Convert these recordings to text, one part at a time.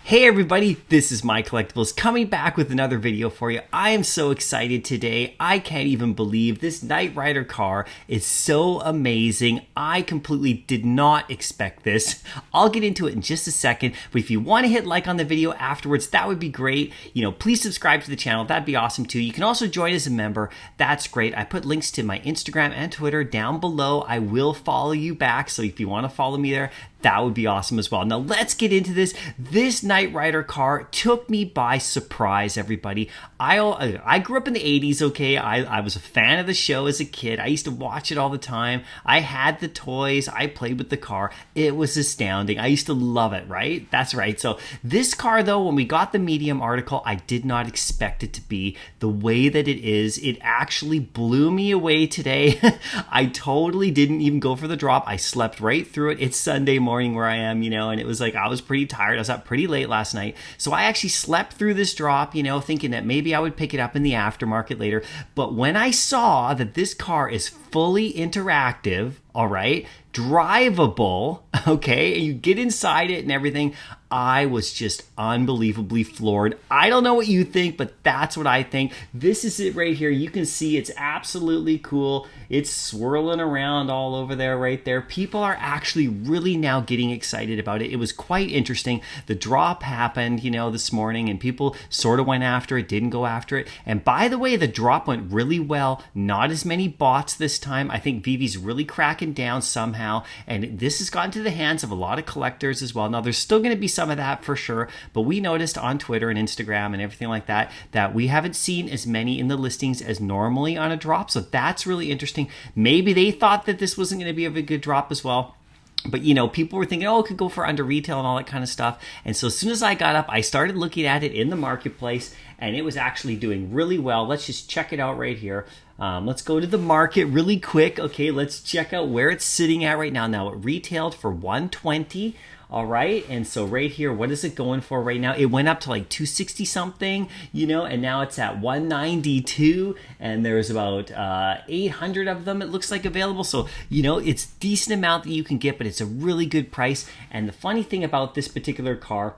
Hey everybody, this is MyCollectables coming back with another video for you. I am so excited today. I can't even believe this Knight Rider car is so amazing. I completely did not expect this. I'll get into it in just a second, but if you want to hit like on the video afterwards, that would be great. Please subscribe to the channel. That'd be awesome too. You can also join as a member. That's great. I put links to my Instagram and Twitter down below. I will follow you back, so if you want to follow me there, that would be awesome as well. Now let's get into this. This Knight Rider car took me by surprise, everybody. I grew up in the 80s, okay? I was a fan of the show as a kid. I used to watch it all the time. I had the toys. I played with the car. It was astounding. I used to love it, right? That's right. So this car, though, when we got the Medium article, I did not expect it to be the way that it is. It actually blew me away today. I totally didn't even go for the drop. I slept right through it. It's Sunday morning where I am, and it was like I was pretty tired. I was up pretty late last night. So I actually slept through this drop, thinking that maybe I would pick it up in the aftermarket later. But when I saw that this car is fully interactive, all right, drivable, okay, and you get inside it and everything, I was just unbelievably floored. I don't know what you think, but that's what I think. This is it right here. You can see it's absolutely cool. It's swirling around all over there, right there. People are actually really now getting excited about it. It was quite interesting. The drop happened, this morning, and people sort of went after it, didn't go after it. And by the way, the drop went really well. Not as many bots this time. I think Veve's really cracking down somehow, and this has gotten to the hands of a lot of collectors as well. Now, there's still going to be some of that for sure, but we noticed on Twitter and Instagram and everything like that we haven't seen as many in the listings as normally on a drop, so that's really interesting. Maybe they thought that this wasn't going to be a good drop as well. But, people were thinking, oh, it could go for under retail and all that kind of stuff. And so as soon as I got up, I started looking at it in the marketplace, and it was actually doing really well. Let's just check it out right here. Let's go to the market really quick. Okay, let's check out where it's sitting at right now. Now, it retailed for $120. All right, and so right here, what is it going for right now? It went up to like 260 something, and now it's at 192, and there's about 800 of them, it looks like, available. So, it's a decent amount that you can get, but it's a really good price. And the funny thing about this particular car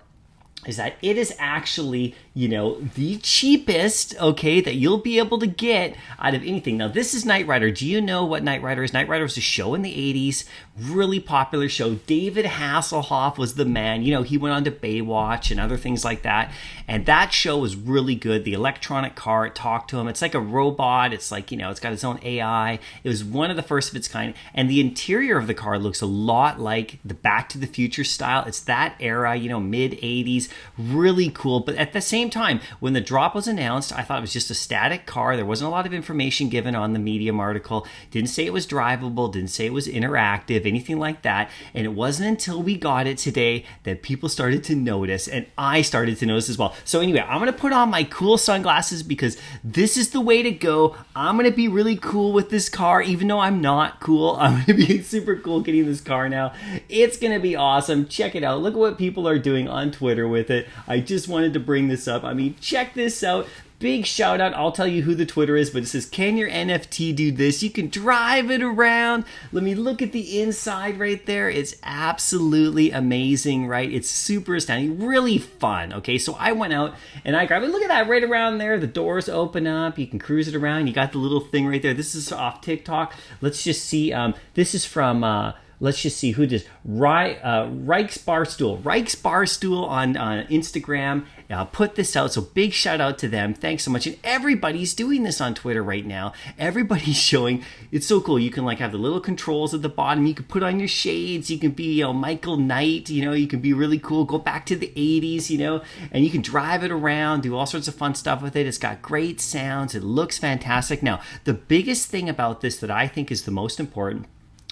is that it is actually, the cheapest, okay, that you'll be able to get out of anything. Now, this is Knight Rider. Do you know what Knight Rider is? Knight Rider was a show in the 80s, really popular show. David Hasselhoff was the man. He went on to Baywatch and other things like that. And that show was really good. The electronic car, it talked to him. It's like a robot. It's like, it's got its own AI. It was one of the first of its kind. And the interior of the car looks a lot like the Back to the Future style. It's that era, mid-80s. Really cool. But at the same time, when the drop was announced, I thought it was just a static car. There wasn't a lot of information given on the Medium article. Didn't say it was drivable, didn't say it was interactive, anything like that. And it wasn't until we got it today that people started to notice, and I started to notice as well. So anyway, I'm going to put on my cool sunglasses because this is the way to go. I'm going to be really cool with this car, even though I'm not cool. I'm going to be super cool getting this car now. It's going to be awesome. Check it out. Look at what people are doing on Twitter with it. I just wanted to bring this up. I mean, check this out. Big shout out. I'll tell you who the Twitter is, but it says, can your NFT do this? You can drive it around. Let me look at the inside right there. It's absolutely amazing, right? It's super astounding, really fun. Okay, so I went out and I grabbed it. Look at that right around there. The doors open up. You can cruise it around. You got the little thing right there. This is off TikTok. Let's just see. This is from... let's just see who does. Reich's Barstool on Instagram put this out. So big shout out to them. Thanks so much. And everybody's doing this on Twitter right now. Everybody's showing. It's so cool. You can have the little controls at the bottom. You can put on your shades. You can be Michael Knight. You can be really cool. Go back to the 80s, and you can drive it around, do all sorts of fun stuff with it. It's got great sounds. It looks fantastic. Now, the biggest thing about this that I think is the most important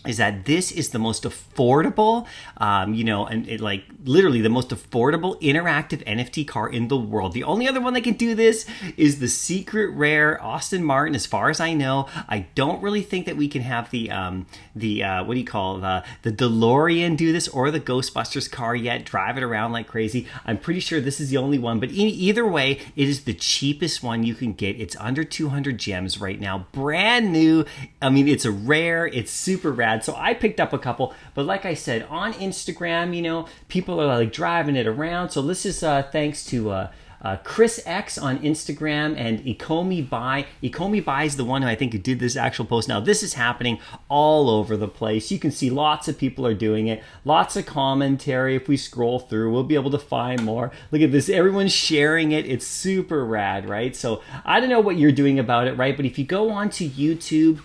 is that this is the most affordable, and it literally the most affordable interactive NFT car in the world. The only other one that can do this is the secret rare Aston Martin, as far as I know. I don't really think that we can have the DeLorean do this, or the Ghostbusters car yet, drive it around like crazy. I'm pretty sure this is the only one, but either way, it is the cheapest one you can get. It's under 200 gems right now, brand new. I mean, it's a rare, it's super rad. rad. So I picked up a couple, but like I said, on Instagram, you know, people are like driving it around. So this is thanks to Chris X on Instagram and Ikomi Buy. Ikomi Buy is the one who I think did this actual post. Now this is happening all over the place. You can see lots of people are doing it. Lots of commentary. If we scroll through, we'll be able to find more. Look at this. Everyone's sharing it. It's super rad, right? So I don't know what you're doing about it, right? But if you go onto YouTube,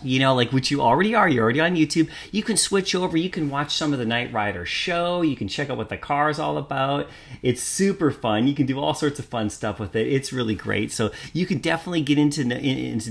you know, like which you already are, you're already on YouTube, you can switch over, you can watch some of the Knight Rider show, you can check out what the car is all about. It's super fun. You can do all sorts of fun stuff with it. It's really great. So you can definitely get into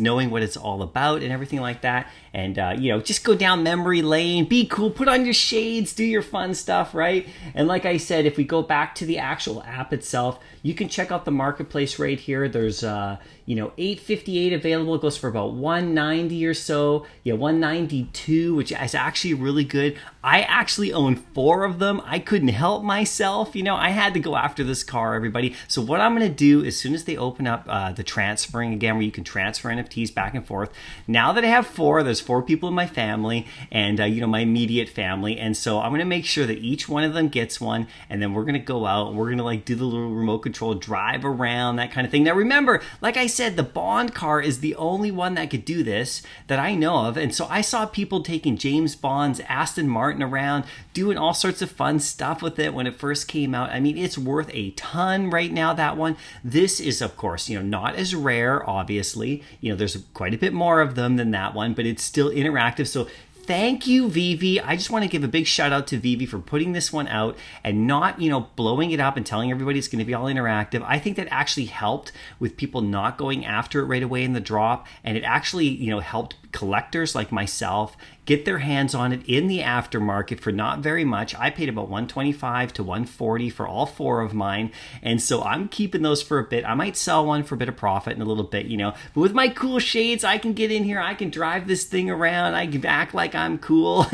knowing what it's all about and everything like that. And, you know, just go down memory lane, be cool, put on your shades, do your fun stuff, right? And like I said, if we go back to the actual app itself, you can check out the marketplace right here. There's, you know, $858 available. It goes for about $190 or so. Yeah, $192, which is actually really good. I actually own 4 of them. I couldn't help myself. You know, I had to go after this car, everybody. So what I'm going to do as soon as they open up the transferring again, where you can transfer NFTs back and forth. Now that I have 4, there's 4 people in my family and, you know, my immediate family. And so I'm going to make sure that each one of them gets one. And then we're going to go out and we're going to like do the little remote control drive around, that kind of thing. Now, remember, like I said, the Bond car is the only one that could do this that I know of. And so I saw people taking James Bond's Aston Martin around, doing all sorts of fun stuff with it when it first came out. I mean, it's worth a ton right now, that one. This is, of course, you know, not as rare, obviously. You know, there's quite a bit more of them than that one, but it's still interactive. So thank you, Veve. I just want to give a big shout out to Veve for putting this one out and not, you know, blowing it up and telling everybody it's going to be all interactive. I think that actually helped with people not going after it right away in the drop. And it actually, you know, helped collectors like myself get their hands on it in the aftermarket for not very much. I paid about $125 to $140 for all 4 of mine. And so I'm keeping those for a bit. I might sell one for a bit of profit in a little bit, you know. But with my cool shades, I can get in here. I can drive this thing around. I can act like I'm cool.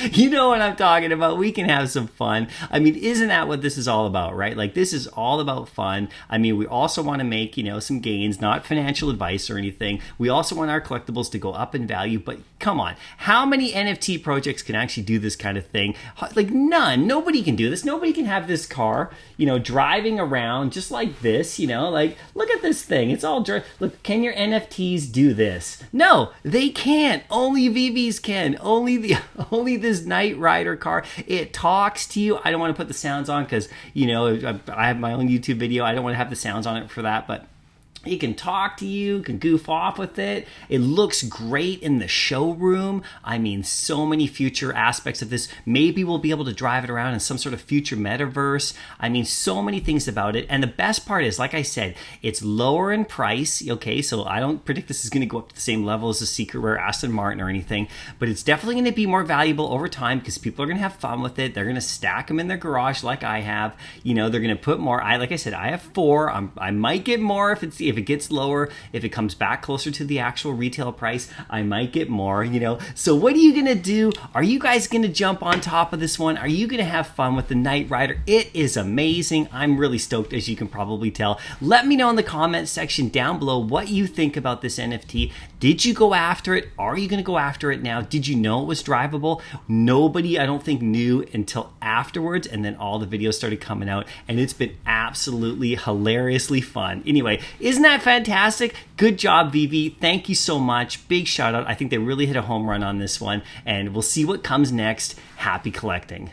You know what I'm talking about. We can have some fun. I mean, isn't that what this is all about, right? Like, this is all about fun. I mean, we also want to make, you know, some gains, not financial advice or anything. We also want our collectibles to go up in value, but come on. How many NFT projects can actually do this kind of thing? Like, none. Nobody can do this. Nobody can have this car, you know, driving around just like this, you know, like, look at this thing. It's all, look, can your NFTs do this? No, they can't. Only Veve's can. Only this Knight Rider car. It talks to you. I don't want to put the sounds on because, you know, I have my own YouTube video. I don't want to have the sounds on it for that, but it can talk to you, can goof off with it. It looks great in the showroom. I mean, so many future aspects of this. Maybe we'll be able to drive it around in some sort of future metaverse. I mean, so many things about it. And the best part is, like I said, it's lower in price. Okay, so I don't predict this is going to go up to the same level as a Secret Rare Aston Martin or anything, but it's definitely going to be more valuable over time because people are going to have fun with it. They're going to stack them in their garage like I have. You know, they're going to put more. Like I said, I have 4. I might get more if it gets lower, if it comes back closer to the actual retail price, I might get more, you know. So what are you gonna do? Are you guys gonna jump on top of this one? Are you gonna have fun with the Knight Rider? It is amazing. I'm really stoked, as you can probably tell. Let me know in the comment section down below what you think about this NFT. Did you go after it? Are you gonna go after it now? Did you know it was drivable? Nobody, I don't think, knew until afterwards, and then all the videos started coming out, and it's been absolutely hilariously fun. Anyway, isn't that fantastic? Good job, Veve. Thank you so much. Big shout out. I think they really hit a home run on this one, and we'll see what comes next. Happy collecting.